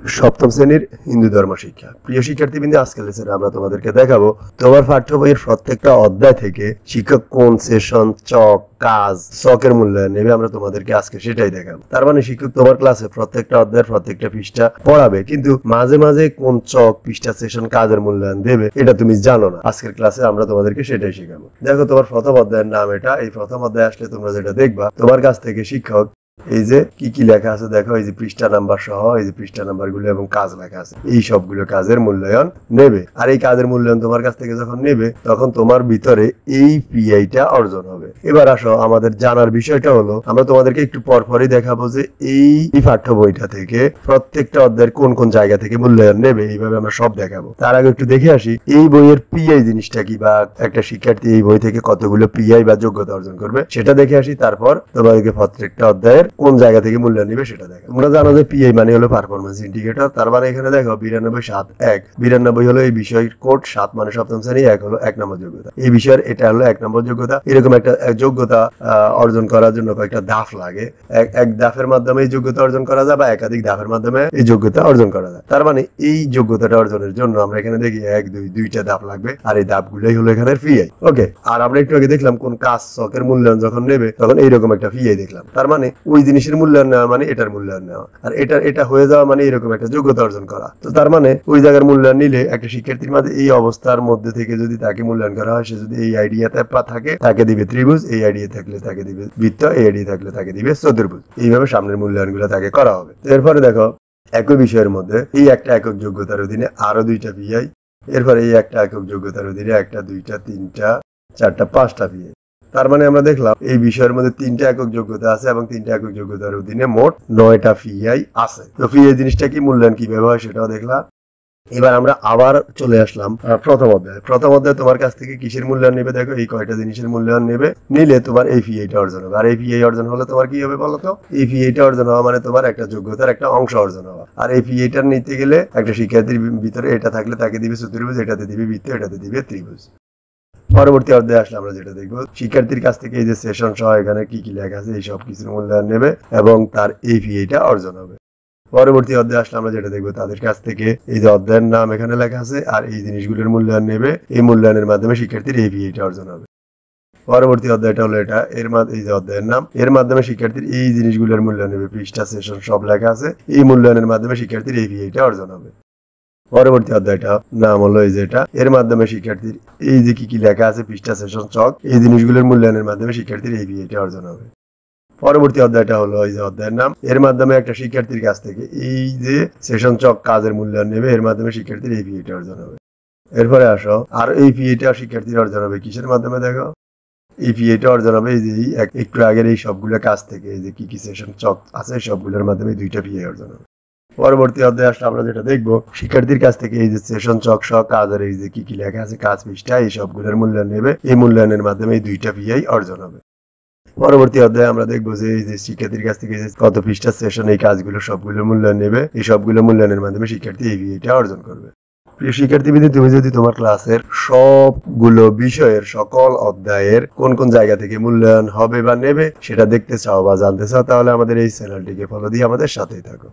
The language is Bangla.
সপ্তম শ্রেণীর হিন্দু ধর্ম শিক্ষা। প্রিয় শিক্ষার্থীবৃন্দ, আজকের লেসনে আমরা তোমাদেরকে দেখাবো তোমার পাঠ্য বইয়ের প্রত্যেকটা অধ্যায় থেকে শিক্ষক কোন সেশন, চক, কাজ, চকের মূল্যায়ন নেবে। আমরা তোমাদেরকে আজকে সেটাই দেখাবো। তার মানে শিক্ষক তোমার ক্লাসে প্রত্যেকটা অধ্যায়ের প্রত্যেকটা পৃষ্ঠা পড়াবে, কিন্তু মাঝে মাঝে কোন চক, পৃষ্ঠা, সেশন, কাজের মূল্যায়ন দেবে এটা তুমি জানো না। আজকের ক্লাসে আমরা তোমাদেরকে সেটাই শেখাবো। দেখো, তোমার প্রথম অধ্যায়ের নাম এটা। এই প্রথম অধ্যায় আসলে তোমরা যেটা দেখবা, তোমার কাছ থেকে শিক্ষক এই যে কি লেখা আছে দেখো, এই যে পৃষ্ঠা নাম্বার সহ এই যে পৃষ্ঠা নাম্বার গুলো এবং কাজ লেখা আছে, এই সবগুলো কাজের মূল্যায়ন নেবে। আর এই কাজের মূল্যায়ন তোমার কাছ থেকে যখন নেবে, তখন তোমার ভিতরে এই পিআইটা অর্জন হবে। এবার আসো, আমাদের জানার বিষয়টা হলো, আমরা তোমাদেরকে একটু পরপরই দেখাবো যে এই পাঠ্য বইটা থেকে প্রত্যেকটা অধ্যায়ের কোন কোন জায়গা থেকে মূল্যায়ন নেবে। এইভাবে আমরা সব দেখাবো। তার আগে একটু দেখে আসি এই বইয়ের পিআই জিনিসটা কি, বা একটা শিক্ষার্থী এই বই থেকে কতগুলো পিআই বা যোগ্যতা অর্জন করবে সেটা দেখে আসি। তারপর তোমাদেরকে প্রত্যেকটা অধ্যায়ের কোন জায়গা থেকে মূল্যায়ন নিবে সেটা দেখো। তোমরা জানো যে পিআই মানে হলো পারফরমেন্স ইন্ডিকেটর। তার মানে এখানে দেখো 92.7.1, 92 হলো এই বিষয়ের কোড, 7 মানে সপ্তম শ্রেণী, 1 হলো 1 নম্বর যোগ্যতা। এই বিষয়ের এটা হলো 1 নম্বর যোগ্যতা। এরকম একটা যোগ্যতা অর্জন করার জন্য কয়েকটা ধাপ লাগে। এক ধাপের মাধ্যমে এই যোগ্যতা অর্জন করা যায়, বা একাধিক ধাপের মাধ্যমে এই যোগ্যতা অর্জন করা যায়। তার মানে এই যোগ্যতাটা অর্জনের জন্য আমরা এখানে দেখি 1, 2, 2টা ধাপ লাগবে, আর এই ধাপগুলোই হলো এখানে পিআই। ওকে, আর আমরা একটু আগে দেখলাম কোন কাজ, চকের মূল্যায়ন যখন নেবে তখন এইরকম একটা পিআই দেখলাম। তার মানে ওই জিনিসের মূল্যায়ন নেওয়া মানে এটার মূল্যায়ন নেওয়া, আর এটা হয়ে যাওয়া মানে এরকম একটা যোগ্যতা অর্জন করা। তো তার মানে ওই জায়গার মূল্যায়ন নিলে একটা শিক্ষার্থীর মাঝে এই অবস্থার মধ্যে থেকে যদি তাকে মূল্যায়ন করা হয়, সে যদি এই আইডিয়াতে থাকে তাকে দিবে ত্রিভুজ, এই আইডিয়া থাকলে তাকে দিবে বৃত্ত, এই আইডিয়া থাকলে তাকে দিবে চতুর্ভুজ। এইভাবে সামনের মূল্যায়ন গুলো তাকে করা হবে। এরপরে দেখো, একই বিষয়ের মধ্যে এই একটা একক যোগ্যতার অধীনে আরো 2টা পিআই, এরপরে এই একটা একক যোগ্যতার অধীনে 1টা, 2টা, 3টা, 4টা, 5টা পিআই। তার মানে আমরা দেখলাম এই বিষয়ের মধ্যে 3টা একক যোগ্যতা আছে, এবং 3টা একক যোগ্যতার অধীনে মোট 9টা পিআই আছে। তো পিআই জিনিসটা কি, মূল্যায়ন কিভাবে হয় সেটাও দেখলাম। এবার আমরা আবার চলে আসলাম প্রথম অধ্যায়। প্রথম অধ্যায় তোমার কাছ থেকে কিসের মূল্যায়ন নেবে দেখো, এই কয়টা জিনিসের মূল্যায়ন নেবে। নিলে তোমার এই পিআইটা অর্জন হবে। আর এই পিআই অর্জন হলে তোমার কি হবে বলতো? এই পিআইটা অর্জন হওয়া মানে তোমার একটা যোগ্যতার একটা অংশ অর্জন হওয়া। আর এই পিআইটা নিতে গেলে একটা শিক্ষার্থীর ভিতরে এটা থাকলে তাকে দিবে চতুর্ভুজ, এটাতে দিবে বৃত্ত, এটাতে দিবে ত্রিভুজ। পরবর্তী অধ্যায়ে আসলে আমরা যেটা দেখবো, শিক্ষার্থীর কাছ থেকে এই যে সেশন সহ এখানে কি লেখা আছে এই সব কিছুর মূল্যায়ন নেবে, এবং তার এই পিআইটা অর্জন হবে। পরবর্তী অধ্যায়ে আসলে আমরা যেটা দেখবো, তাদের কাছ থেকে এই যে অধ্যায়ের নাম এখানে লেখা আছে আর এই জিনিসগুলোর মূল্যায়ন নেবে। এই মূল্যায়নের মাধ্যমে শিক্ষার্থীর এই পিআইটা অর্জন হবে। পরবর্তী অধ্যায়টা হলো এটা, এই যে অধ্যায়ের নাম, এর মাধ্যমে শিক্ষার্থীর এই জিনিসগুলোর মূল্যায়ন নেবে। পৃষ্ঠা, সেশন সব লেখা আছে। এই মূল্যায়নের মাধ্যমে শিক্ষার্থীর এই পিআইটা অর্জন হবে। পরবর্তী অধ্যায়টা নাম হলো এই যে এটা, এর মাধ্যমে শিক্ষার্থীর এই যে কি লেখা আছে, পৃষ্ঠা, সেশন, চক, এই জিনিসগুলোর মূল্যায়নের মাধ্যমে শিক্ষার্থীর এই পিআইটা অর্জন হবে। পরবর্তী অধ্যায়টা হলো এই যে অধ্যায়ের নাম, এর মাধ্যমে একটা শিক্ষার্থীর কাছ থেকে এই যে সেশন, চক, কাজের মূল্যায়ন নেবে। এর মাধ্যমে শিক্ষার্থীর এই পিআইটা অর্জন হবে। এরপরে আসো, আর এই পিআইটা শিক্ষার্থীর অর্জন হবে কিসের মাধ্যমে দেখো, এই পিআইটা অর্জন হবে এই যে একটু আগের এই সবগুলো কাজ থেকে, এই যে কি সেশন, চক আছে সবগুলোর মাধ্যমে 2টা পিআই অর্জন হবে। পরবর্তী অধ্যায়ে আসলে আমরা যেটা দেখবো, শিক্ষার্থীর কাছ থেকে এই যে সেশন, চক সহ কাজ আর এই যে কি লেখা আছে কাজ পৃষ্ঠা, এই সবগুলোর মূল্যায়ন নেবে। এই মূল্যায়নের মাধ্যমে এই 2টা পিআই অর্জন হবে। পরবর্তী অধ্যায়ে আমরা দেখবো যে এই যে শিক্ষার্থীর কাছ থেকে কত পৃষ্ঠা, সেশন, এই কাজগুলো সবগুলো মূল্যায়ন নেবে। এই সবগুলো মূল্যায়নের মাধ্যমে শিক্ষার্থী এই পিআইটা অর্জন করবে। প্রিয় শিক্ষার্থীবৃন্দ, তুমি যদি তোমার ক্লাসের সবগুলো বিষয়ের সকল অধ্যায়ের কোন কোন জায়গা থেকে মূল্যায়ন হবে বা নেবে সেটা দেখতে চাও বা জানতে চাও, তাহলে আমাদের এই চ্যানেলটিকে ফলো দিয়ে আমাদের সাথেই থাকো।